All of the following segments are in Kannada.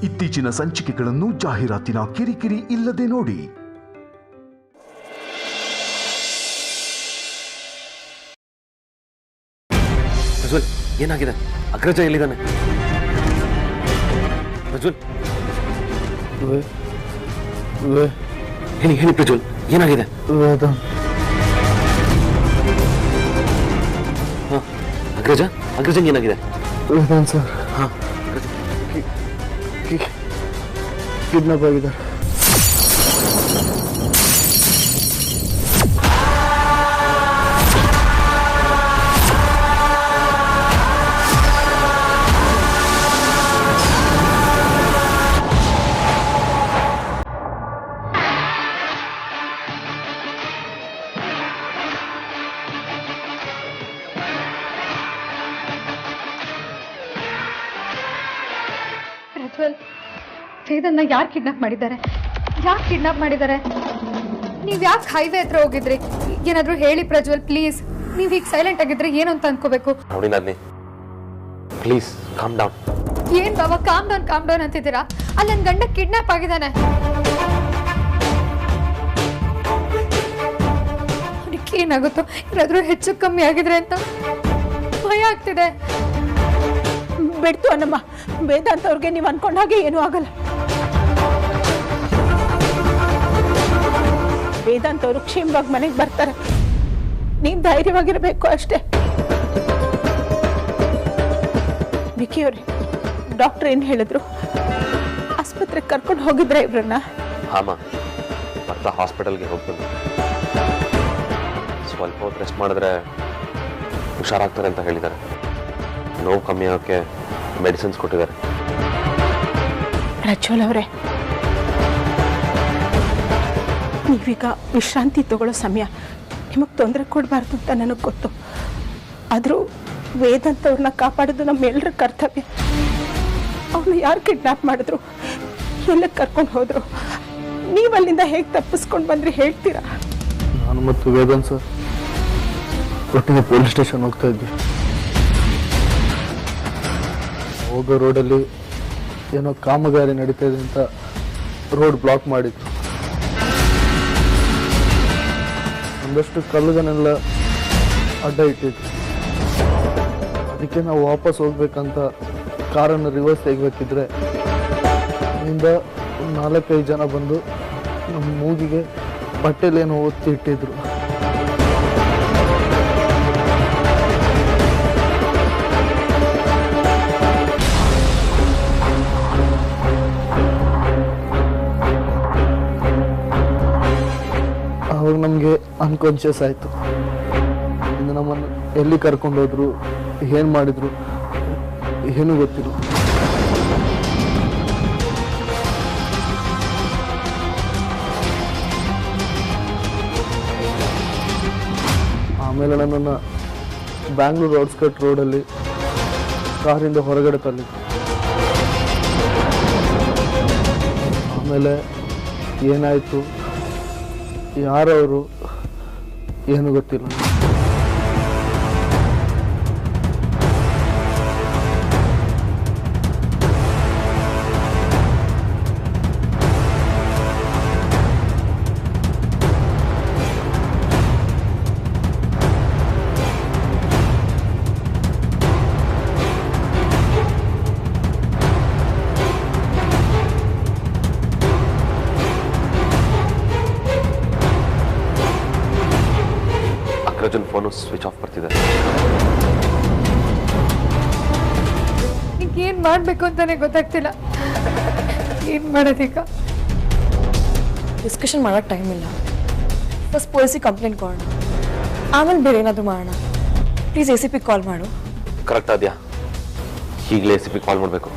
ಇತ್ತೀಚಿನ ಸಂಚಿಕೆಗಳನ್ನು ಜಾಹೀರಾತಿನ ಕಿರಿಕಿರಿ ಇಲ್ಲದೆ ನೋಡಿ. ಪ್ರಜ್ವಲ್, ಏನಾಗಿದೆ? ಅಗ್ರಜ ಎಲ್ಲಿದ್ದಾನೆ? ಪ್ರಜ್ವಲ್, ಹೇಳಿ ಪ್ರಜ್ವಲ್, ಏನಾಗಿದೆ? ಅಗ್ರಜಂಗೆ ಏನಾಗಿದೆ? ವೇದಾಂತ್ ಸರ್ ಕಿಡ್ನಾಪ್ ಆಗಿದ್ದಾರೆ. ಪ್ರಜ್ವಲ್, ವೇದನ್ನ ಯಾರು ಕಿಡ್ನಾಪ್ ಮಾಡಿದ್ದಾರೆ? ಯಾಕೆ ಕಿಡ್ನಾಪ್ ಮಾಡಿದ್ದಾರೆ? ನೀವು ಯಾಕೆ ಹೈವೇ ಹತ್ರ ಹೋಗಿದ್ರಿ? ಏನಾದರೂ ಹೇಳಿ ಪ್ರಜ್ವಲ್, ಪ್ಲೀಸ್. ನೀವು ಈಗ ಸೈಲೆಂಟ್ ಆಗಿದ್ರೆ ಏನು ಅಂತ ಅನ್ಕೋಬೇಕು. ನೋಡಿ ನಾದ್ನಿ, ಪ್ಲೀಸ್ ಕಾಮ್ ಡೌನ್. ಏನ್ ಬಾಬಾ ಕಾಮ್ ಡೌನ್ ಅಂತಿದ್ದೀರಾ? ಅಲ್ಲಿ ನನ್ನ ಗಂಡ ಕಿಡ್ನಾಪ್ ಆಗಿದ್ದಾನೆ. ಅದಕ್ಕೆ ಏನಾಗುತ್ತೋ, ಏನಾದರೂ ಹೆಚ್ಚು ಕಮ್ಮಿ ಆಗಿದ್ರೆ ಅಂತ ಭಯ ಆಗ್ತಿದೆ. ಬಿಡ್ತು ಅನ್ನಮ್ಮ, ವೇದಾಂತ್ ಅವ್ರಿಗೆ ನೀವು ಅನ್ಕೊಂಡ ಹಾಗೆ ಏನೂ ಆಗಲ್ಲ. ವೇದಾಂತ್ ಅವರು ಕ್ಷೇಮವಾಗಿ ಮನೆಗೆ ಬರ್ತಾರೆ. ನೀವು ಧೈರ್ಯವಾಗಿರಬೇಕು ಅಷ್ಟೇ. ವಿಕಿ ಅವ್ರಿ, ಡಾಕ್ಟರ್ ಏನು ಹೇಳಿದ್ರು? ಆಸ್ಪತ್ರೆಗೆ ಕರ್ಕೊಂಡು ಹೋಗಿದ್ರೆ ಇವ್ರನ್ನ? ಹಾಮ, ಬರ್ತಾ ಹಾಸ್ಪಿಟಲ್ಗೆ ಹೋಗ್ಬಂದು ಸ್ವಲ್ಪ ಹೊತ್ತು ರೆಸ್ಟ್ ಮಾಡಿದ್ರೆ ಹುಷಾರಾಗ್ತಾರೆ ಅಂತ ಹೇಳಿದ್ದಾರೆ. ನೋವು ಕಮ್ಮಿ ಆಗೋಕ್ಕೆ ಮೆಡಿಸಿನ್ಸ್ ಕೊಟ್ಟಿದ್ದಾರೆ. ಪ್ರಜ್ವಲ್ ಅವರೇ, ನೀವೀಗ ವಿಶ್ರಾಂತಿ ತಗೊಳ್ಳೋ ಸಮಯ. ನಿಮಗೆ ತೊಂದರೆ ಕೊಡಬಾರ್ದು ಅಂತ ನನಗೆ ಗೊತ್ತು. ಆದರೂ ವೇದಾಂತ್ ಅವ್ರನ್ನ ಕಾಪಾಡೋದು ನಮ್ಮೆಲ್ಲರ ಕರ್ತವ್ಯ. ಅವ್ರನ್ನ ಯಾರು ಕಿಡ್ನಾಪ್ ಮಾಡಿದ್ರು? ಎಲ್ಲಕ್ಕೆ ಕರ್ಕೊಂಡು ಹೋದ್ರು? ನೀವು ಅಲ್ಲಿಂದ ಹೇಗೆ ತಪ್ಪಿಸ್ಕೊಂಡು ಬಂದ್ರಿ ಹೇಳ್ತೀರಾ? ನಾನು ಮತ್ತು ವೇದಾಂತ್ ಸರ್ ಒಟ್ಟಿಗೆ ಪೊಲೀಸ್ ಸ್ಟೇಷನ್ ಹೋಗ್ತಾ ಇದ್ವಿ. ಹೋಗೋ ರೋಡಲ್ಲಿ ಏನೋ ಕಾಮಗಾರಿ ನಡೀತಾ ಇದೆ ಅಂತ ರೋಡ್ ಬ್ಲಾಕ್ ಮಾಡಿದ್ರು. ಒಂದಷ್ಟು ಕಲ್ಲುಗಳನ್ನೆಲ್ಲ ಅಡ್ಡ ಇಟ್ಟಿದ್ರು. ಅದಕ್ಕೆ ನಾವು ವಾಪಸ್ ಹೋಗ್ಬೇಕಂತ ಕಾರನ್ನು ರಿವರ್ಸ್ ತೆಗಿಬೇಕಿದ್ರೆ ಇಲ್ಲಿಂದ 4-5 ಜನ ಬಂದು ನಮ್ಮ ಮೂಗಿಗೆ ಬಟ್ಟೆಲೇನೋ ಒತ್ತಿ ಇಟ್ಟಿದ್ರು. ಅವಾಗ ನಮಗೆ ಅನ್ಕಾನ್ಷಿಯಸ್ ಆಯಿತು. ಇನ್ನು ನಮ್ಮನ್ನು ಎಲ್ಲಿ ಕರ್ಕೊಂಡು ಹೋದ್ರು, ಏನು ಮಾಡಿದ್ರು ಏನೂ ಗೊತ್ತಿಲ್ಲ. ಆಮೇಲೆ ನನ್ನನ್ನು ಬ್ಯಾಂಗ್ಳೂರು ಔಟ್ಸ್ಕಟ್ ರೋಡಲ್ಲಿ ಕಾರಿಂದ ಹೊರಗಡೆ ತಂದಿತ್ತು. ಆಮೇಲೆ ಏನಾಯಿತು, ಯಾರವರು ಏನು ಗೊತ್ತಿಲ್ಲ. ಅಗ್ರಜನ್ ಫೋನು ಸ್ವಿಚ್ ಆಫ್ ಬರ್ತಿದೆ. ಏನ್ ಮಾಡ್ಬೇಕು ಅಂತಾನೆ ಗೊತ್ತಾಗ್ತಿಲ್ಲ. ಏನ್ ಮಾಡೋದೀಗ? ಡಿಸ್ಕಷನ್ ಮಾಡೋಕ್ಕೆ ಟೈಮ್ ಇಲ್ಲ. ಫಸ್ಟ್ ಪೊಲೀಸಿಗೆ ಕಂಪ್ಲೇಂಟ್ ಕೊಡೋಣ, ಆಮೇಲೆ ಬೇರೆ ಏನಾದರೂ ಮಾಡೋಣ. ಪ್ಲೀಸ್ ACP ಕಾಲ್ ಮಾಡು. ಕರೆಕ್ಟ್ ಆದ್ಯಾ? ಈಗಲೇ ACP ಕಾಲ್ ಮಾಡಬೇಕು.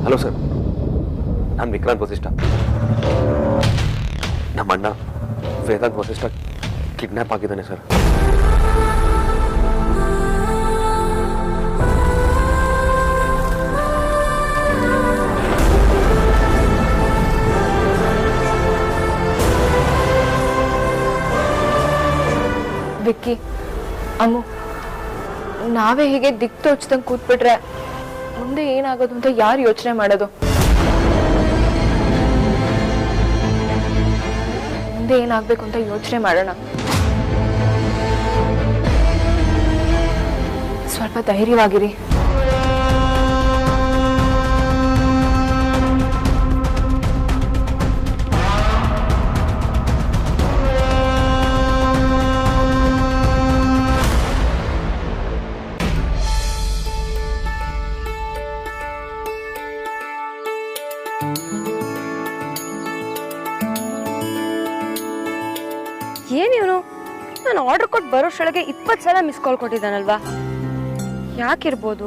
ಹಲೋ ಸರ್, ನಾನು ವಿಕ್ರಾಂತ್ ವಸಿಷ್ಠ. ನಮ್ಮ ಅಣ್ಣ ವೇದಾಂತ್ ವಸಿಷ್ಠ ಕಿಡ್ನಾಪ್ ಆಗಿದ್ದಾನೆ ಸರ್. ವಿಕ್ಕಿ, ಅಮ್ಮು, ನಾವೇ ಹೀಗೆ ದಿಕ್ಕು ತೋಚ್ದಂಗೆ ಕೂತ್ಬಿಟ್ರೆ ಮುಂದೆ ಏನಾಗೋದು ಅಂತ ಯಾರು ಯೋಚನೆ ಮಾಡೋದು? ಮುಂದೆ ಏನಾಗಬೇಕು ಅಂತ ಯೋಚನೆ ಮಾಡೋಣ. ಸ್ವಲ್ಪ ಧೈರ್ಯವಾಗಿರಿ. ಏನಿವನು ನಾನು ಆರ್ಡರ್ ಕೊಟ್ಟು ಬರೋಷ್ಟೊಳಗೆ 20 ಸಲ ಮಿಸ್ ಕಾಲ್ ಕೊಟ್ಟಿದ್ದಾನಲ್ವಾ? ಯಾಕಿರ್ಬೋದು?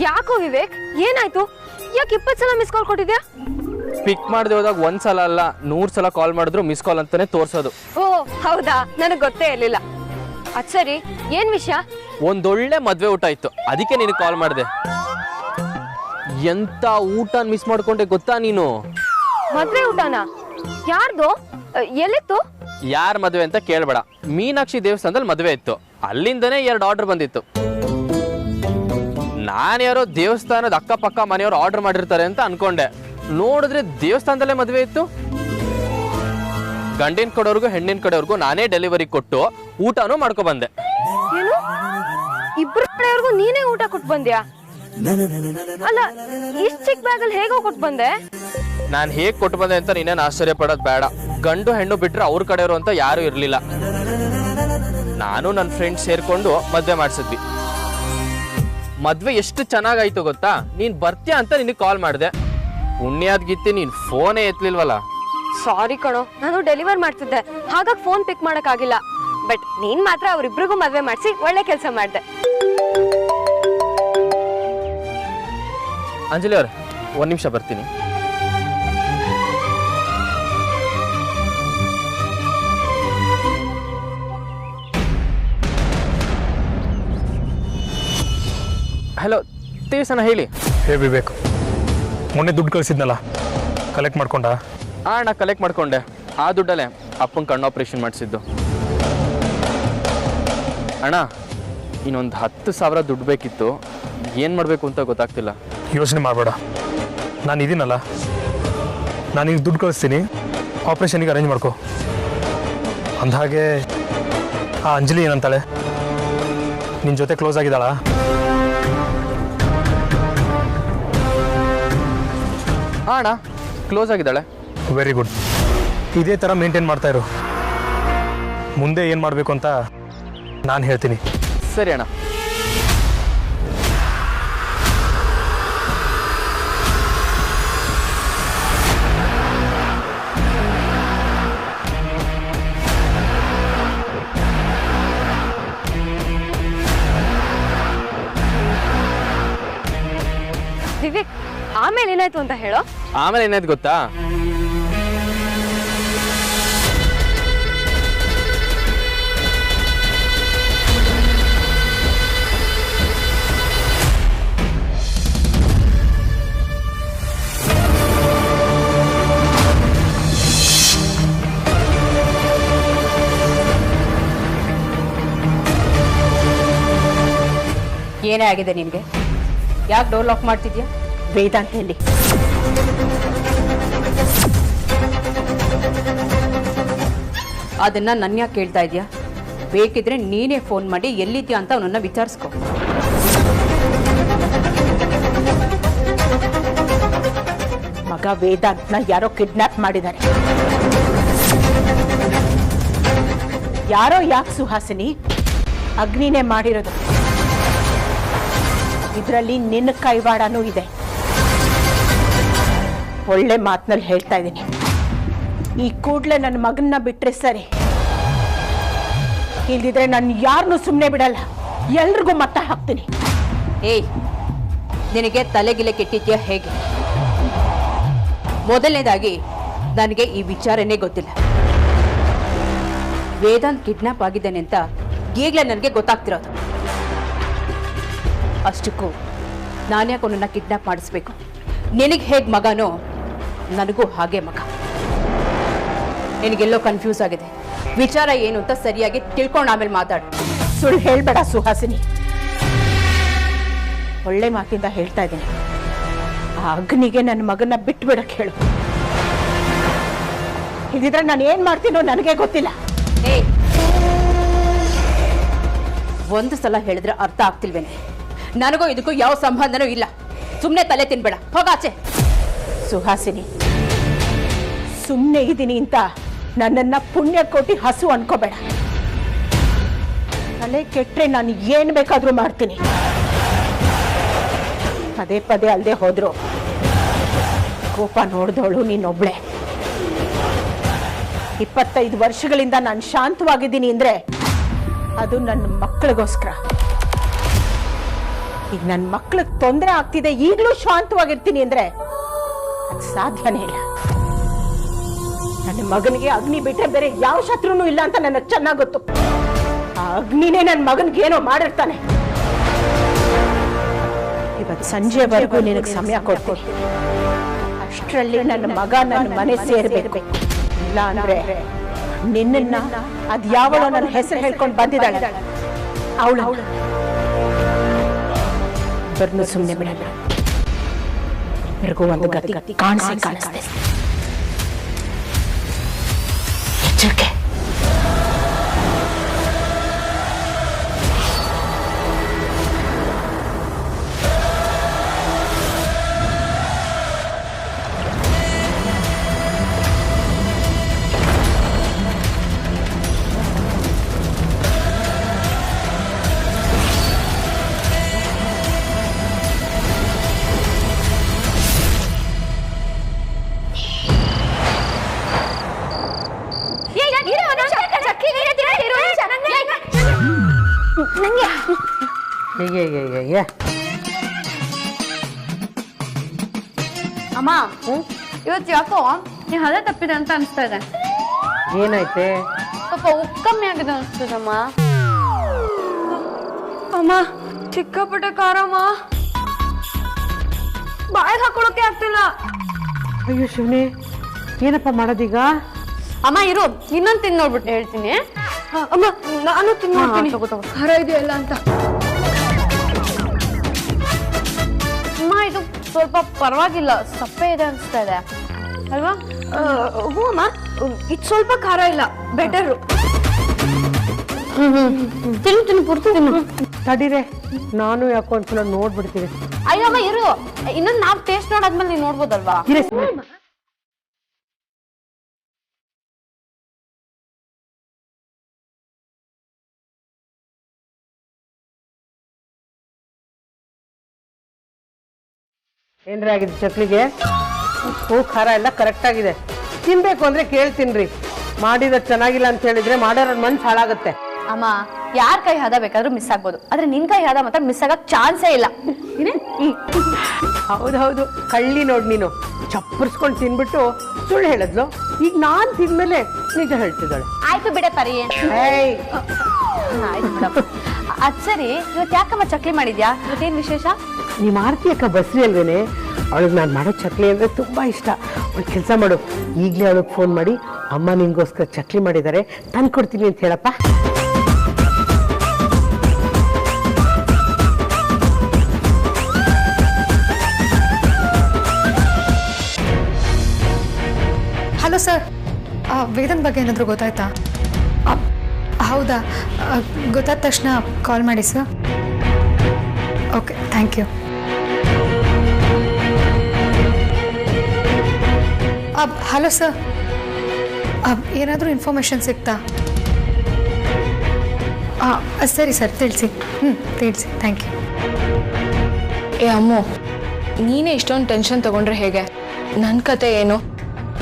ಯಾಕೋ ವಿವೇಕ್, ಏನಾಯ್ತು? ಯಾಕೆ 20 ಸಲ ಮಿಸ್ ಕಾಲ್ ಕೊಟ್ಟಿದ್ಯಾ? ಪಿಕ್ ಮಾಡದೆ ಹೋದಾಗ 1 ಸಲ ಅಲ್ಲ 100 ಸಲ ಕಾಲ್ ಮಾಡಿದ್ರು ಮಿಸ್ ಕಾಲ್ ಅಂತಾನೆ ತೋರ್ಸೋದು. ಓ ಹೌದಾ? ನನಗೆ ಗೊತ್ತೇ ಇರಲಿಲ್ಲ. ಅದ್ ಸರಿ, ಏನ್ ವಿಷಯ? ಒಂದೊಳ್ಳೆ ಮದ್ವೆ ಊಟ ಇತ್ತು, ಅದಕ್ಕೆ ನೀನು ಕಾಲ್ ಮಾಡಿದೆ. ಎಂತ ಊಟ ಮಿಸ್ ಮಾಡ್ಕೊಂಡೆ ಗೊತ್ತಾ ನೀನು? ಮದ್ವೆ ಊಟನ? ಯಾರ್ದು? ಎಲ್ಲಿತ್ತು? ಯಾರ ಮದ್ವೆ ಅಂತ ಕೇಳ್ಬೇಡ. ಮೀನಾಕ್ಷಿ ದೇವಸ್ಥಾನದಲ್ಲಿ ಮದ್ವೆ ಇತ್ತು, ಅಲ್ಲಿಂದನೇ 2 ಆರ್ಡರ್ ಬಂದಿತ್ತು. ನಾನು ಯಾರೋ ದೇವಸ್ಥಾನದ ಅಕ್ಕಪಕ್ಕ ಮನೆಯವರು ಆರ್ಡರ್ ಮಾಡಿರ್ತಾರೆ ಅಂತ ಅನ್ಕೊಂಡೆ. ನೋಡಿದ್ರೆ ದೇವಸ್ಥಾನದಲ್ಲೇ ಮದ್ವೆ ಇತ್ತು. ಗಂಡಿನ ಕಡೆಯವ್ರಿಗೂ ಹೆಣ್ಣಿನ ಕಡೆಯವ್ರಿಗೂ ನಾನೇ ಡೆಲಿವರಿ ಕೊಟ್ಟು ಊಟನೂ ಮಾಡ್ಕೊ ಬಂದೆ. ಏನು, ಇಬ್ರು ಕಡೆಯವ್ರಿಗೂ ನೀನೇ ಊಟ ಕೊಟ್ಟು ಬಂದ್ಯಾ? ಅಲ್ಲ, ಇಷ್ಟು ಚಿಕ್ಕ ಬ್ಯಾಗಲ್ಲಿ ಹೇಗೋ ಕೊಟ್ಟು ಬಂದೆ? ನಾನು ಹೇಗೆ ಕೊಟ್ಟು ಬಂದೆ ಅಂತ ನೀನೇನು ಆಶ್ಚರ್ಯ ಪಡೋದು ಬೇಡ. ಗಂಡು ಹೆಣ್ಣು ಬಿಟ್ರೆ ಅವ್ರ ಕಡೆಯವರು ಅಂತ ಯಾರು ಇರಲಿಲ್ಲ. ನಾನು ನನ್ನ ಫ್ರೆಂಡ್ಸ್ ಸೇರ್ಕೊಂಡು ಮದ್ವೆ ಮಾಡಿಸಿದ್ವಿ. ಮದ್ವೆ ಎಷ್ಟು ಚೆನ್ನಾಗಾಯ್ತು ಗೊತ್ತಾ? ನೀನ್ ಬರ್ತೀಯ ಅಂತ ನಿನಗೆ ಕಾಲ್ ಮಾಡಿದೆ. ಪುಣ್ಯಾದ್ ಗೀತಿ ನೀನ್ ಫೋನೇ ಎತ್ತಲಿಲ್ವಲ್ಲ. ಸಾರಿ ಕಣೋ, ನಾನು ಡೆಲಿವರ್ ಮಾಡ್ತಿದ್ದೆ, ಹಾಗಾಗಿ ಫೋನ್ ಪಿಕ್ ಮಾಡಕ್ಕಾಗಿಲ್ಲ. ಬಟ್ ನೀನ್ ಮಾತ್ರ ಅವ್ರಿಬ್ರಿಗೂ ಮದ್ವೆ ಮಾಡಿಸಿ ಒಳ್ಳೆ ಕೆಲಸ ಮಾಡಿದೆ. ಅಂಜಲಿ ಅವ್ರೆ, 1 ನಿಮಿಷ ಬರ್ತೀನಿ. ಹಲೋ ದೇವಸ್ಥಾನ, ಹೇಳಿ. ಹೇ ವಿವೇಕ್, ಮೊನ್ನೆ ದುಡ್ಡು ಕಳಿಸಿದ್ನಲ್ಲ, ಕಲೆಕ್ಟ್ ಮಾಡ್ಕೊಂಡ? ನಾ ಕಲೆಕ್ಟ್ ಮಾಡ್ಕೊಂಡೆ. ಆ ದುಡ್ಡಲ್ಲೇ ಅಪ್ಪನ ಕಣ್ಣು ಆಪ್ರೇಷನ್ ಮಾಡಿಸಿದ್ದು. ಅಣ್ಣ, ಇನ್ನೊಂದು 10,000 ದುಡ್ಡು ಬೇಕಿತ್ತು. ಏನು ಮಾಡಬೇಕು ಅಂತ ಗೊತ್ತಾಗ್ತಿಲ್ಲ. ಯೋಚನೆ ಮಾಡಬೇಡ, ನಾನು ಇದೀನಲ್ಲ, ನಾನು ಈಗ ದುಡ್ಡು ಕಳಿಸ್ತೀನಿ, ಆಪ್ರೇಷನ್ಗೆ ಅರೇಂಜ್ ಮಾಡ್ಕೊ. ಅಂದಹಾಗೆ ಆ ಅಂಜಲಿ ಏನಂತಾಳೆ? ನಿನ್ನ ಜೊತೆ ಕ್ಲೋಸ್ ಆಗಿದ್ದಾಳ? ಅಣ್ಣ ಕ್ಲೋಸ್ ಆಗಿದ್ದಾಳೆ. Very good. ಇದೇ ಥರ ಮೇಂಟೈನ್ ಮಾಡ್ತಾ ಇರು. ಮುಂದೆ ಏನು ಮಾಡಬೇಕು ಅಂತ ನಾನು ಹೇಳ್ತೀನಿ. ಸರಿ ಅಣ್ಣ. ವಿವೇಕ್, ಆಮೇಲೆ ಏನಾಯ್ತು ಅಂತ ಹೇಳೋ. ಆಮೇಲೆ ಏನಾಯ್ತು ಗೊತ್ತಾ? ಏನೇ ಆಗಿದೆ ನಿನಗೆ? ಯಾಕೆ ಡೋರ್ ಲಾಕ್ ಮಾಡ್ತಿದ್ಯಾ? ವೇದಾಂತ ಎಲ್ಲಿ? ಅದನ್ನ ನನ್ನ ಯಾಕೆ ಕೇಳ್ತಾ ಇದೆಯಾ? ಬೇಕಿದ್ರೆ ನೀನೇ ಫೋನ್ ಮಾಡಿ ಎಲ್ಲಿದ್ಯಾ ಅಂತ ಅವನನ್ನ ವಿಚಾರಿಸ್ಕೊ. ಮಗ ವೇದಾಂತ್ನ ಯಾರೋ ಕಿಡ್ನಾಪ್ ಮಾಡಿದ್ದಾರೆ. ಯಾರೋ ಯಾಕೆ ಸುಹಾಸಿನಿ? ಅಗ್ನಿನೇ ಮಾಡಿರೋದು. ಇದರಲ್ಲಿ ನಿನ್ನ ಕೈವಾಡನೂ ಇದೆ. ಒಳ್ಳೆ ಮಾತಿನಲ್ಲಿ ಹೇಳ್ತಾ ಇದ್ದೀನಿ, ಈ ಕೂಡಲೇ ನನ್ನ ಮಗನ್ನ ಬಿಟ್ರೆ ಸರಿ. ಇಲ್ದಿದ್ರೆ ನಾನು ಯಾರನ್ನೂ ಸುಮ್ಮನೆ ಬಿಡಲ್ಲ, ಎಲ್ರಿಗೂ ಮತ್ತ ಹಾಕ್ತೀನಿ. ಏಯ್, ನಿನಗೆ ತಲೆಗಿಲೆ ಕೆಟ್ಟಿದ್ಯಾ ಹೇಗೆ? ಮೊದಲನೇದಾಗಿ ನನಗೆ ಈ ವಿಚಾರನೇ ಗೊತ್ತಿಲ್ಲ. ವೇದಾಂತ್ ಕಿಡ್ನಾಪ್ ಆಗಿದ್ದಾನೆ ಅಂತ ಈಗಲೇ ನನಗೆ ಗೊತ್ತಾಗ್ತಿರೋದು. ಅಷ್ಟಕ್ಕೂ ನಾನ್ಯಾಕೆ ಅವನನ್ನ ಕಿಡ್ನಾಪ್ ಮಾಡಿಸ್ಬೇಕು? ನಿನಗೆ ಹೇಗೆ ಮಗನೋ ನನಗೂ ಹಾಗೆ ಮಗ. ನಿನಗೆಲ್ಲೋ ಕನ್ಫ್ಯೂಸ್ ಆಗಿದೆ. ವಿಚಾರ ಏನು ಅಂತ ಸರಿಯಾಗಿ ತಿಳ್ಕೊಂಡು ಆಮೇಲೆ ಮಾತಾಡು. ಸುಳ್ಳು ಹೇಳ್ಬೇಡ ಸುಹಾಸಿನಿ. ಒಳ್ಳೆ ಮಾತಿಂದ ಹೇಳ್ತಾ ಇದ್ದೀನಿ. ಆ ಅಗ್ನಿಗೆ ನನ್ನ ಮಗನ ಬಿಟ್ಟು ಬಿಡಕ್ಕೆ ಹೇಳು. ಇದಿದ್ರೆ ನಾನು ಏನ್ ಮಾಡ್ತೀನೋ ನನಗೆ ಗೊತ್ತಿಲ್ಲ. ಒಂದು ಸಲ ಹೇಳಿದ್ರೆ ಅರ್ಥ ಆಗ್ತಿಲ್ವೇನೆ? ನನಗೂ ಇದಕ್ಕೂ ಯಾವ ಸಂಬಂಧನೂ ಇಲ್ಲ. ಸುಮ್ಮನೆ ತಲೆ ತಿನ್ಬೇಡ, ಹೋಗಾಚೆ. ಸುಹಾಸಿನಿ, ಸುಮ್ಮನೆ ಇದ್ದೀನಿ ಅಂತ ನನ್ನನ್ನ ಪುಣ್ಯ ಕೊಟ್ಟಿ ಹಸು ಅನ್ಕೋಬೇಡ. ತಲೆ ಕೆಟ್ರೆ ನಾನು ಏನ್ ಬೇಕಾದ್ರೂ ಮಾಡ್ತೀನಿ. ಪದೇ ಪದೇ ಅಲ್ಲದೆ ಹೋದ್ರು ಕೋಪ ನೋಡ್ದವಳು ನೀನೊಬ್ಳೆ. 25 ವರ್ಷಗಳಿಂದ ನಾನು ಶಾಂತವಾಗಿದ್ದೀನಿ ಅಂದ್ರೆ ಅದು ನನ್ನ ಮಕ್ಕಳಿಗೋಸ್ಕರ. ಈಗ ನನ್ನ ಮಕ್ಕಳಿಗೆ ತೊಂದರೆ ಆಗ್ತಿದೆ, ಈಗಲೂ ಶಾಂತವಾಗಿರ್ತೀನಿ ಅಂದ್ರೆ ಅದು ಸಾಧ್ಯನೇ ಇಲ್ಲ. ನನ್ನ ಮಗನಿಗೆ ಅಗ್ನಿ ಬಿಟ್ಟರೆ ಬೇರೆ ಯಾವ ಶತ್ರುನೂ ಇಲ್ಲ ಅಂತ ನನಗೆ ಚೆನ್ನಾಗಿ ಗೊತ್ತು. ಆ ಅಗ್ನಿನೇ ನನ್ನ ಮಗನಿಗೆ ಏನೋ ಮಾಡಿರ್ತಾನೆ. ಇವತ್ತು ಸಂಜೆವರೆಗೂ ನಿನಗೆ ಸಮಯ ಕೊಡ್ತೀನಿ. ಅಷ್ಟರಲ್ಲಿ ನನ್ನ ಮಗ ನನ್ನ ಮನೆ ಸೇರ್ಬೇಕು. ಇಲ್ಲ ಅಂದ್ರೆ ನಿನ್ನ ಅದ್ ಯಾವಳೋ ನನ್ನ ಹೆಸರು ಹೇಳ್ಕೊಂಡು ಬಂದಿದ್ದಾಳೆ ಅವಳು ಬರ್ನು ಸುಮ್ಮನೆ ಬಿಡಲ್ಲ. ಇಬ್ಬರಿಗೂ ಒಂದು ಗತಿ ಕಾಣಿಸ್ತದೆ. ಎಚ್ಚರಿಕೆ. ಅಮ್ಮ, ಇವತ್ತು ಯಾಕೋ ನೀ ಹದ ತಪ್ಪಿದೆ ಅಂತ ಅನ್ಸ್ತಾ ಇದೆ. ಏನಾಯ್ತೆ? ಪಾಪ ಉಪ್ಪು ಕಮ್ಮಿ ಆಗಿದೆ ಅನ್ಸ್ತದಮ್ಮ. ಅಮ್ಮ, ಚಿಕ್ಕಪುಟ್ಟ ಖಾರಮ್ಮ, ಬಾಯಿಗೆ ಹಾಕೊಳಕ್ಕೆ ಆಗ್ತಿಲ್ಲ. ಅಯ್ಯೋ ಶಿವನೇ, ಏನಪ್ಪ ಮಾಡೋದೀಗ? ಅಮ್ಮ ಇರು, ಇನ್ನೊಂದು ತಿಂದು ನೋಡ್ಬಿಟ್ಟು ಹೇಳ್ತೀನಿ. ಅಮ್ಮ ನಾನು ತಿಂದು ನೋಡ್ತೀನಿ ಖಾರ ಇದೆಯಲ್ಲ ಅಂತ. ಅಮ್ಮ ಇದು ಸ್ವಲ್ಪ ಪರವಾಗಿಲ್ಲ, ಸಪ್ಪೆ ಇದೆ ಅನ್ಸ್ತಾ ಇದೆ ಅಲ್ವಾ? ಹ್ಞೂ ಅಮ್ಮ, ಇದು ಸ್ವಲ್ಪ ಖಾರ ಇಲ್ಲ, ಬೆಟರು. ತಿನ್ನು ಪೂರ್ತಿ ತಿನ್ನು. ತಡೀರೆ, ನಾನು ಯಾಕೋ ಒಂದ್ಸಲ ನೋಡ್ಬಿಡ್ತೀನಿ. ಅಯ್ಯಮ್ಮ ಇರು, ಇನ್ನೊಂದು ನಾವು ಟೇಸ್ಟ್ ನೋಡಾದ್ಮೇಲೆ ನೀನು ನೋಡ್ಬೋದಲ್ವಾ? ಏನ್ರಿ ಆಗಿದೆ ಚಕ್ಲಿಗೆ? ಉಪ್ಪು ಖಾರ ಎಲ್ಲ ಕರೆಕ್ಟ್ ಆಗಿದೆ. ತಿನ್ಬೇಕು ಅಂದ್ರೆ ಕೇಳ್ತೀನ್ರಿ. ಮಾಡಿದ ಚೆನ್ನಾಗಿಲ್ಲ ಅಂತ ಹೇಳಿದ್ರೆ ಮಾಡೋರ ಮನ್ಸು ಹಾಳಾಗುತ್ತೆ. ಅಮ್ಮ, ಯಾರ ಕೈ ಹದ ಬೇಕಾದ್ರೂ ಮಿಸ್ ಆಗ್ಬೋದು, ಆದ್ರೆ ನಿನ್ ಕೈ ಹದ ಮಾತ್ರ ಮಿಸ್ ಆಗಕ್ ಚಾನ್ಸೇ ಇಲ್ಲ. ಹೌದೌದು, ಕಳ್ಳಿ ನೋಡ್ ನೀನು. ಚಪ್ಪರ್ಸ್ಕೊಂಡು ತಿನ್ಬಿಟ್ಟು ಸುಳ್ಳು ಹೇಳಿದ್ಲು. ಈಗ ನಾನ್ ತಿಂದ್ಮೇಲೆ ನಿಜ ಹೇಳ್ತಿದ್ದಾಳೆ. ಆಯ್ತು ಬಿಡ ಪರಿ. ಆಯ್ತು ಬಿಡಪ್ಪ. ಅದ್ ಸರಿ, ಇವತ್ತು ಯಾಕಮ್ಮ ಚಕ್ಲಿ ಮಾಡಿದ್ಯಾ? ಇವತ್ತೇನ್ ವಿಶೇಷ? ನಿಮ್ಮ ಆರ್ತಿ ಅಕ್ಕ ಬಸ್ರಿ ಅಲ್ವೇನೆ, ಅವಳಿಗೆ ನಾನು ಮಾಡೋ ಚಕ್ಲಿ ಅಂದ್ರೆ ತುಂಬಾ ಇಷ್ಟ. ಒಂದು ಕೆಲಸ ಮಾಡು, ಈಗಲೇ ಅವಳಿಗೆ ಫೋನ್ ಮಾಡಿ ಅಮ್ಮ ನಿನ್ಗೋಸ್ಕರ ಚಕ್ಲಿ ಮಾಡಿದ್ದಾರೆ ತಂದು ಕೊಡ್ತೀನಿ ಅಂತ ಹೇಳಪ್ಪ. ಹಲೋ ಸರ್, ವೇದನ್ ಬಗ್ಗೆ ಏನಾದರೂ ಗೊತ್ತಾಯ್ತಾ? ಹೌದಾ, ಗೊತ್ತಾದ ತಕ್ಷಣ ಕಾಲ್ ಮಾಡಿ sir. Okay, thank you. Hello sir, ಏನಾದರೂ ಇನ್ಫಾರ್ಮೇಷನ್ ಸಿಗ್ತಾ? ಸರಿ ಸರ್, ತಿಳಿಸಿ. ತಿಳಿಸಿ, ಥ್ಯಾಂಕ್ ಯು. ಏ ಅಮ್ಮು, ನೀನೇ ಇಷ್ಟೊಂದು ಟೆನ್ಷನ್ ತಗೊಂಡ್ರೆ ಹೇಗೆ? ನನ್ನ ಕತೆ ಏನು?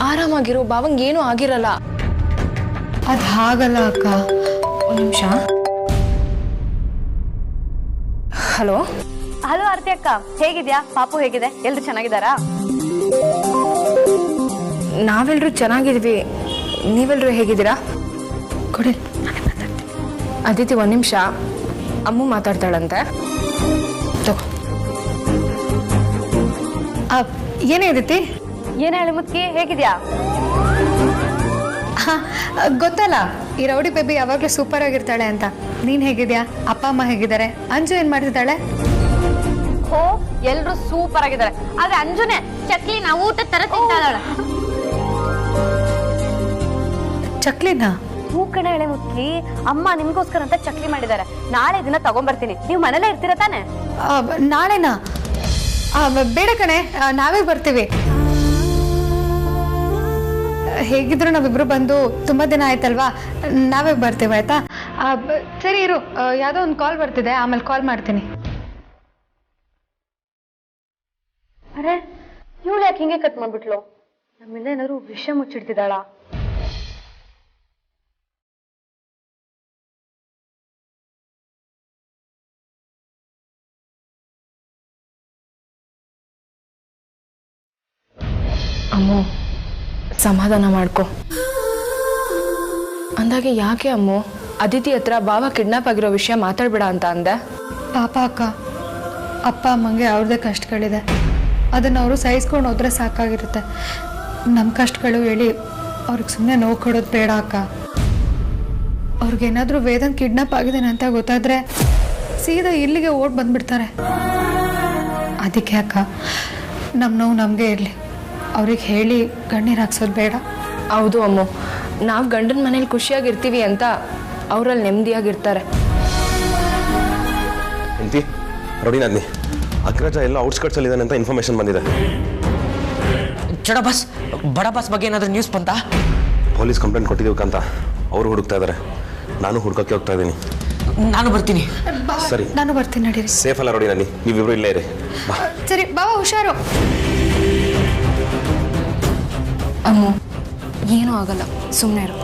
ಆರಾಮಾಗಿರು, ಬಾವಂಗೆ ಏನೂ ಆಗಿರಲ್ಲ. ಅದು ಹಾಗಲ್ಲ ಅಕ್ಕ. ಒಂದು ನಿಮಿಷ. ಹಲೋ ಹಲೋ ಆರ್ತಿ ಅಕ್ಕ, ಹೇಗಿದ್ಯಾ? ಪಾಪು ಹೇಗಿದೆ? ಎಲ್ರು ಚೆನ್ನಾಗಿದ್ದಾರಾ? ನಾವೆಲ್ಲರೂ ಚೆನ್ನಾಗಿದ್ವಿ, ನೀವೆಲ್ಲರೂ ಹೇಗಿದ್ದೀರಾ? ಕೊಡಿ. ಅದಿತಿ, ಒಂದು ನಿಮಿಷ, ಅಮ್ಮು ಮಾತಾಡ್ತಾಳಂತೆ. ತಗೋ. ಏನೇ ಅದಿತಿ? ಏನ್ ಹೇಳಿ ಮುತ್ಕಿ, ಹೇಗಿದ್ಯಾ? ಗೊತ್ತಲ್ಲ ಈ ರೌಡಿ ಬೇಬಿ ಯಾವಾಗಲೂ ಸೂಪರ್ ಆಗಿರ್ತಾಳೆ ಅಂತ. ನೀನ್ ಹೇಗಿದ್ಯಾ? ಅಪ್ಪ ಅಮ್ಮ ಹೇಗಿದ್ದಾರೆ? ಅಂಜು ಏನ್ ಮಾಡ್ತಿದ್ದಾಳೆ? ಹೋ, ಎಲ್ರು ಸೂಪರ್ ಆಗಿದ್ದಾರೆ. ಆದ್ರೆ ಅಂಜುನೆ ಚಕ್ಲಿನ ಊಟ ತರ ತಿಂತಾಳೆ. ಚಕ್ಲಿನಾ? ಹೂ ಕಣೆ ಹೇಳಿ ಮುತ್ಕಿ, ಅಮ್ಮ ನಿಮ್ಗೋಸ್ಕರ ಅಂತ ಚಕ್ಲಿ ಮಾಡಿದ್ದಾರೆ. ನಾಳೆ ದಿನ ತಗೊಂಡ್ಬರ್ತೀನಿ. ನೀವು ಮನೇಲೇ ಇರ್ತೀರ ತಾನೆ? ನಾಳೆನಾ? ಬೇಡ ಕಣೆ, ನಾವೇ ಬರ್ತೀವಿ. ಹೇಗಿದ್ರು ನಾವಿಬ್ರು ಬಂದು ತುಂಬಾ ದಿನ ಆಯ್ತಲ್ವಾ, ನಾವೇ ಬರ್ತೀವಿ ಆಯ್ತಾ? ಸರಿ ಇರು, ಯಾವುದೋ ಒಂದು ಕಾಲ್ ಬರ್ತಿದೆ, ಆಮೇಲೆ ಕಾಲ್ ಮಾಡ್ತೀನಿ. ಅರೆ, ಇವಳು ಯಾಕೆ ಹಿಂಗೆ ಕಟ್ ಮಾಡ್ಬಿಟ್ಲು? ನಮ್ಮಿಂದ ಏನಾದ್ರು ವಿಷಯ ಮುಚ್ಚಿಡ್ತಿದ್ದಾಳ? ಅಮ್ಮು, ಸಮಾಧಾನ ಮಾಡ್ಕೊ. ಅಂದಾಗೆ ಯಾಕೆ ಅಮ್ಮು ಅದಿತಿ ಹತ್ರ ಬಾವ ಕಿಡ್ನಾಪ್ ಆಗಿರೋ ವಿಷಯ ಮಾತಾಡ್ಬೇಡ ಅಂತ ಅಂದೆ? ಪಾಪ ಅಕ್ಕ, ಅಪ್ಪ ಅಮ್ಮಂಗೆ ಅವ್ರದ್ದೇ ಕಷ್ಟಗಳಿದೆ. ಅದನ್ನು ಅವರು ಸಹಿಸ್ಕೊಂಡು ಹೋದ್ರೆ ಸಾಕಾಗಿರುತ್ತೆ. ನಮ್ಮ ಕಷ್ಟಗಳು ಹೇಳಿ ಅವ್ರಿಗೆ ಸುಮ್ಮನೆ ನೋವು ಕೊಡೋದು ಬೇಡ ಅಕ್ಕ. ಅವ್ರಿಗೇನಾದರೂ ವೇದನ್ ಕಿಡ್ನಾಪ್ ಆಗಿದ್ದಾನೆ ಅಂತ ಗೊತ್ತಾದರೆ ಸೀದಾ ಇಲ್ಲಿಗೆ ಓಡ್ ಬಂದ್ಬಿಡ್ತಾರೆ. ಅದಕ್ಕೆ ಅಕ್ಕ, ನಮ್ಮ ನೋವು ನಮಗೆ ಇರಲಿ, ಅವ್ರಿಗೆ ಹೇಳಿ ಕಣ್ಣೀರು ಹಾಕ್ಸೋದು ಬೇಡ. ಹೌದು ಅಮ್ಮು, ನಾವು ಗಂಡನ ಮನೇಲಿ ಖುಷಿಯಾಗಿರ್ತೀವಿ ಅಂತ ಅವರಲ್ಲಿ ನೆಮ್ಮದಿಯಾಗಿರ್ತಾರೆ. ಎಂತಿ ನೋಡಿ ನಂದಿ, ಅಗ್ರಜ ಎಲ್ಲ ಔಟ್ಸ್ಕರ್ಟ್ಸ್ ಅಲ್ಲಿ ಇದ್ದಾನೆ ಅಂತ ಇನ್ಫಾರ್ಮೇಶನ್ ಬಂದಿದೆ. ಚಡ ಬಸ್, ಬಡ ಬಸ್ ಬಗ್ಗೆ ಏನಾದರೂ ನ್ಯೂಸ್ ಬಂತಾ? ಪೊಲೀಸ್ ಕಂಪ್ಲೇಂಟ್ ಕೊಟ್ಟಿದ್ದೀವಿ ಅಂತ ಅವರು ಹುಡುಕ್ತಾ ಇದ್ದಾರೆ. ನಾನು ಹುಡ್ಕಕ್ಕೆ ಹೋಗ್ತಾ ಇದ್ದೀನಿ. ನಾನು ಬರ್ತೀನಿ. ಸರಿ, ನಾನು ಬರ್ತೀನಿ, ನಡೀರಿ. ಸೇಫ್ ಅಲ್ಲ ನೋಡಿ ನಂದಿ, ನೀವಿಬ್ರು ಇಲ್ಲೇ ಇರಿ. ಸರಿ ಬಾಬಾ, ಹುಷಾರು. ಅಮ್ಮು, ಏನೂ ಆಗಲ್ಲ, ಸುಮ್ಮನೆ ಇರು,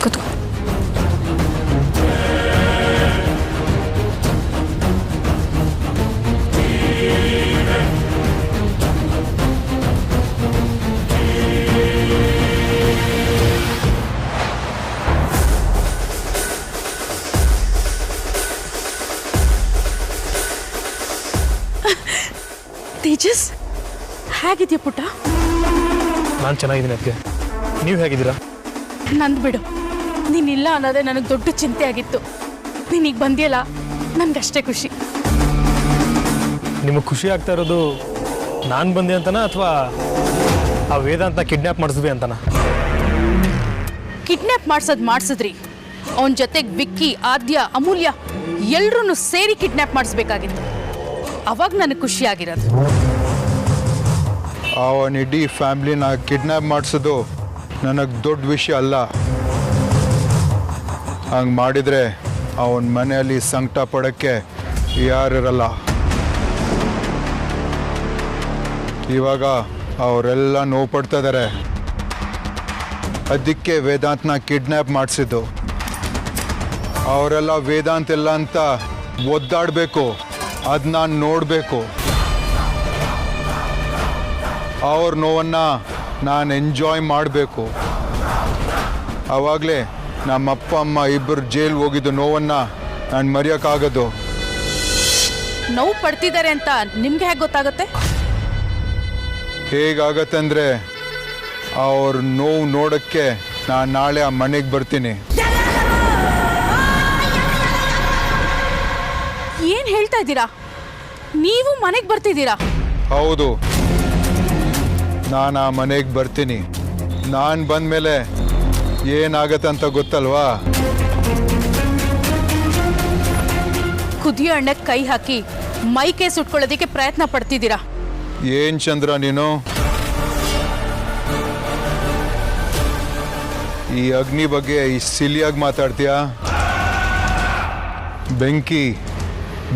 ಕೂತ್ಕೋ. ತೇಜಸ್, ಹೇಗಿದ್ಯಾ ಪುಟ್ಟ? ನಾನು ಚೆನ್ನಾಗಿದ್ದೀನಿ. ಅದಕ್ಕೆ ನೀವು ಹೇಗಿದ್ದೀರಾ? ನಂದು ಬಿಡು, ನೀನಿಲ್ಲ ಅನ್ನೋದೇ ನನಗೆ ದೊಡ್ಡ ಚಿಂತೆ ಆಗಿತ್ತು. ನೀನೀಗ ಬಂದಿಯಲ್ಲ, ನನಗಷ್ಟೇ ಖುಷಿ. ನಿಮಗೆ ಖುಷಿ ಆಗ್ತಾ ಇರೋದು ನಾನು ಬಂದೆ ಅಂತನಾ ಅಥವಾ ಆ ವೇದಾಂತ ಕಿಡ್ನ್ಯಾಪ್ ಮಾಡಿಸಿದ್ವಿ ಅಂತನಾ? ಕಿಡ್ನ್ಯಾಪ್ ಮಾಡಿಸಿದ್ರಿ. ಅವನ ಜೊತೆಗೆ ವಿಕ್ಕಿ, ಆದ್ಯ, ಅಮೂಲ್ಯ ಎಲ್ರೂ ಸೇರಿ ಕಿಡ್ನ್ಯಾಪ್ ಮಾಡಿಸ್ಬೇಕಾಗಿತ್ತು. ಅವಾಗ ನನಗೆ ಖುಷಿ ಆಗಿರೋದು. ಅವನ ಇಡೀ ಫ್ಯಾಮ್ಲಿನ ಕಿಡ್ನ್ಯಾಪ್ ಮಾಡಿಸೋದು ನನಗೆ ದೊಡ್ಡ ವಿಷಯ ಅಲ್ಲ. ಹಂಗೆ ಮಾಡಿದರೆ ಅವನ ಮನೆಯಲ್ಲಿ ಸಂಕಟ ಪಡೋಕ್ಕೆ ಯಾರಿರಲ್ಲ. ಇವಾಗ ಅವರೆಲ್ಲ ನೋವು ಪಡ್ತಾ ಇದ್ದಾರೆ. ಅದಕ್ಕೆ ವೇದಾಂತನ ಕಿಡ್ನ್ಯಾಪ್ ಮಾಡಿಸಿದ್ದು. ಅವರೆಲ್ಲ ವೇದಾಂತ ಇಲ್ಲ ಅಂತ ಒದ್ದಾಡಬೇಕು, ಅದನ್ನ ನೋಡಬೇಕು. ಅವ್ರ ನೋವನ್ನು ನಾನು ಎಂಜಾಯ್ ಮಾಡಬೇಕು. ಆವಾಗಲೇ ನಮ್ಮ ಅಪ್ಪ ಅಮ್ಮ ಇಬ್ಬರು ಜೈಲ್ಗೆ ಹೋಗಿದ್ದು ನೋವನ್ನು ನಾನು ಮರೆಯೋಕ್ಕಾಗೋದು. ನೋವು ಪಡ್ತಿದ್ದಾರೆ ಅಂತ ನಿಮ್ಗೆ ಹೇಗೆ ಗೊತ್ತಾಗುತ್ತೆ? ಹೇಗಾಗತ್ತಂದರೆ ಅವ್ರ ನೋವು ನೋಡೋಕ್ಕೆ ನಾನು ನಾಳೆ ಆ ಮನೆಗೆ ಬರ್ತೀನಿ. ಏನು ಹೇಳ್ತಾ ಇದ್ದೀರಾ? ನೀವು ಮನೆಗೆ ಬರ್ತಿದ್ದೀರಾ? ಹೌದು, ನಾನು ಆ ಮನೆಗೆ ಬರ್ತೀನಿ. ನಾನು ಬಂದಮೇಲೆ ಏನಾಗತ್ತಂತ ಗೊತ್ತಲ್ವಾ? ಕುದಿಯೋ ಎಣ್ಣೆಗೆ ಕೈ ಹಾಕಿ ಮೈಕೆ ಸುಟ್ಕೊಳ್ಳೋದಕ್ಕೆ ಪ್ರಯತ್ನ ಪಡ್ತಿದ್ದೀರಾ. ಏನು ಚಂದ್ರ ನೀನು? ಈ ಅಗ್ನಿ ಬಗ್ಗೆ ಇಷ್ಟು ಸಿಲಿಯಾಗಿ ಮಾತಾಡ್ತೀಯಾ?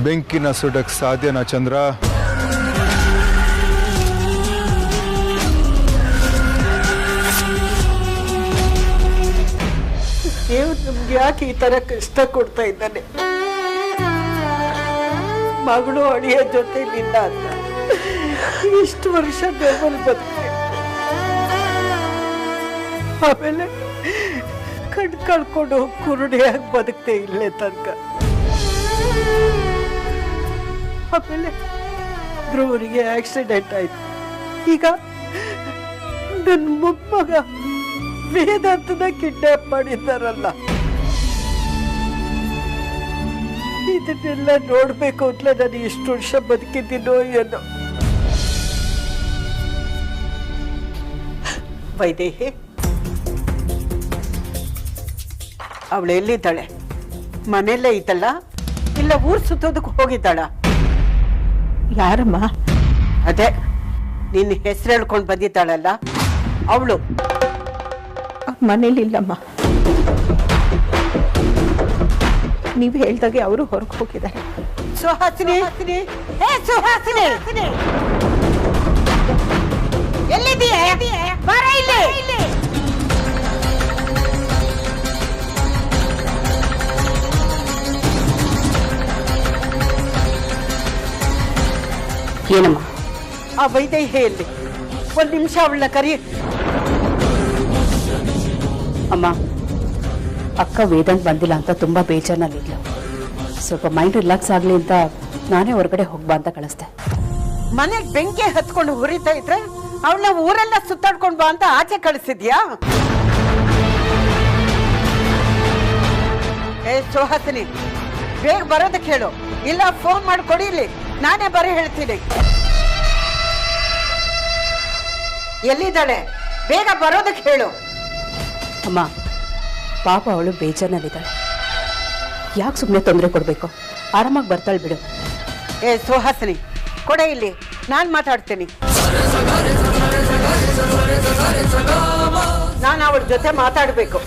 ಬೆಂಕಿನ ಸುಡಕ್ಕೆ ಸಾಧ್ಯನಾ ಚಂದ್ರ? ದೇವ್ರು ನಮ್ಗೆ ಯಾಕೆ ಈ ಥರ ಕಷ್ಟ ಕೊಡ್ತಾ ಇದ್ದಾನೆ? ಮಗಳು ಅಳಿಯ ಜೊತೆಲಿಲ್ಲ ಅಂತ ಇಷ್ಟು ವರ್ಷ ದೇವಲ್ ಬದುಕೆ, ಆಮೇಲೆ ಕಣ್ ಕಳ್ಕೊಂಡು ಕುರುಡಿಯಾಗಿ ಬದುಕ್ತೆ ಇಲ್ಲೇ ತನಕ. ಆಮೇಲೆ ಧ್ರುವನಿಗೆ ಆಕ್ಸಿಡೆಂಟ್ ಆಯ್ತು. ಈಗ ನನ್ನ ಮೊಮ್ಮಗ ವೇದಾಂತನ ಕಿಡ್ನಾಪ್ ಮಾಡಿದ್ದಾರಲ್ಲ. ಇದನ್ನೆಲ್ಲ ನೋಡ್ಬೇಕು ಅಂತಲೇ ನಾನು ಎಷ್ಟು ವರ್ಷ ಬದುಕಿದ್ದೀನೋ ಏನೋ. ವೈದೇಹಿ, ಅವಳು ಎಲ್ಲಿದ್ದಾಳೆ? ಮನೆಯಲ್ಲೇ ಇದ್ದಲ್ಲ, ಇಲ್ಲ ಊರ್ ಸುತ್ತೋದಕ್ಕೆ ಹೋಗಿದ್ದಾಳ? ಯಾರಮ್ಮ? ಅದೇ ನಿನ್ನ ಹೆಸರು ಹೇಳ್ಕೊಂಡು ಬಂದಿದ್ದಾಳಲ್ಲ ಅವಳು. ಮನೇಲಿ ಇಲ್ಲಮ್ಮ. ನೀವು ಹೇಳ್ದಾಗೆ ಅವರು ಹೊರಗೆ ಹೋಗಿದ್ದಾರೆ. ಸುಹಾಸಿನಿ, ಹೇ ಸುಹಾಸಿನಿ, ಎಲ್ಲಿದೀಯ? ಬರ ಇಲ್ಲಿ. ಏನಮ್ಮ? ಆ ವೈದೇಹಿಯಲ್ಲಿ ಒಂದು ನಿಮಿಷ ಅವಳನ್ನ ಕರಿ. ಅಮ್ಮ, ಅಕ್ಕ ವೇದಾಂತ್ ಬಂದಿಲ್ಲ ಅಂತ ತುಂಬಾ ಬೇಜಾರಿನಲ್ಲಿದ್ಲು. ಸ್ವಲ್ಪ ಮೈಂಡ್ ರಿಲ್ಯಾಕ್ಸ್ ಆಗ್ಲಿ ಅಂತ ನಾನೇ ಹೊರಗಡೆ ಹೋಗ್ಬಾ ಅಂತ ಕಳಿಸ್ದೆ. ಮನೆಗೆ ಬೆಂಕಿ ಹತ್ಕೊಂಡು ಹುರಿತಾ ಇದ್ರೆ ಅವಳನ್ನ ಊರೆಲ್ಲ ಸುತ್ತಾಡ್ಕೊಂಡು ಬಾ ಅಂತ ಆಚೆ ಕಳಿಸಿದ್ಯಾ? ಏ ಸುಹಾಸಿನಿ, ಬೇಗ ಬರೋದಕ್ಕೆ ಹೇಳು, ಇಲ್ಲ ಫೋನ್ ಮಾಡಿ ಕೊಡಿಲಿ, ನಾನೇ ಬರೀ ಹೇಳ್ತೀನಿ. ಎಲ್ಲಿದ್ದಾಳೆ? ಬೇಗ ಬರೋದಕ್ಕೆ ಹೇಳು. ಅಮ್ಮ, ಪಾಪ ಅವಳು ಬೇಜಾರಿನಲ್ಲಿದ್ದಾಳೆ. ಯಾಕೆ ಸುಮ್ಮನೆ ತೊಂದರೆ ಕೊಡಬೇಕು? ಆರಾಮಾಗಿ ಬರ್ತಾಳೆ ಬಿಡು. ಏ ಸುಹಾಸಿನಿ, ಕೊಡೆ ಇಲ್ಲಿ, ನಾನು ಮಾತಾಡ್ತೀನಿ. ನಾನು ಅವಳ ಜೊತೆ ಮಾತಾಡಬೇಕು.